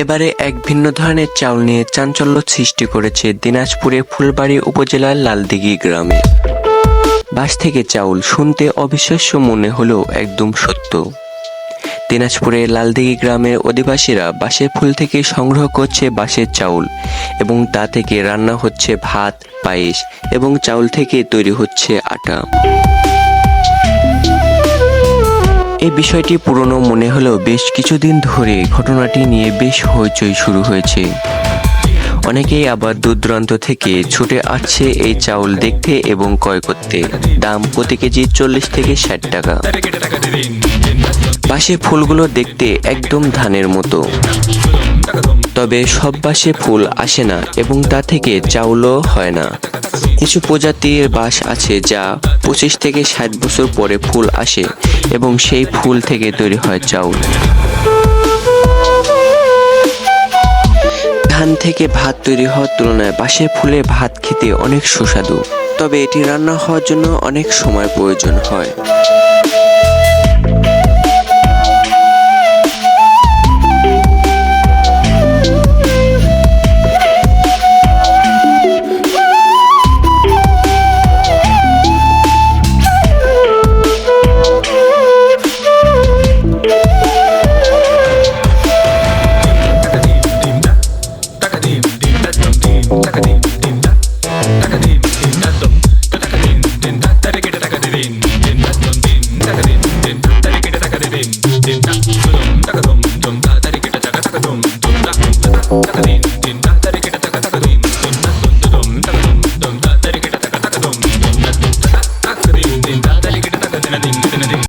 এবারে এক ভিন্ন ধরনের চাউল নিয়ে চাঞ্চল্য সৃষ্টি করেছে দিনাজপুরে ফুলবাড়ী উপজেলার লালদিঘি গ্রামে। বাঁশ থেকে চাউল শুনতে অবিশ্বাস্য মনে হলেও একদম সত্য। দিনাজপুরের লালদিঘি গ্রামের অধিবাসীরা বাঁশের ফুল থেকে সংগ্রহ করছে বাঁশের চাউল এবং তা থেকে রান্না হচ্ছে ভাত, পায়েস এবং চাউল থেকে তৈরি হচ্ছে আটা। এই বিষয়টি পুরনো মনে হলেও বেশ কিছুদিন ধরে ঘটনাটি নিয়ে বেশ হইচই শুরু হয়েছে। অনেকেই আবার দূর দূরান্ত থেকে ছুটে আসছে এই চাউল দেখতে এবং ক্রয় করতে। দাম প্রতি কেজি 40 থেকে 60 টাকা। বাঁশের ফুলগুলো দেখতে একদম ধানের মতো, তবে সব বাঁশে ফুল আসে না এবং তা থেকে চাউলও হয় না। কিছু প্রজাতির বাঁশ আছে যা 25 থেকে 60 বছর পরে ফুল আসে এবং সেই ফুল থেকে তৈরি হয় চাউল। ধান থেকে ভাত তৈরি হওয়ার তুলনায় বাঁশের ফুলে ভাত খেতে অনেক সুস্বাদু, তবে এটি রান্না হওয়ার জন্য অনেক সময় প্রয়োজন হয়।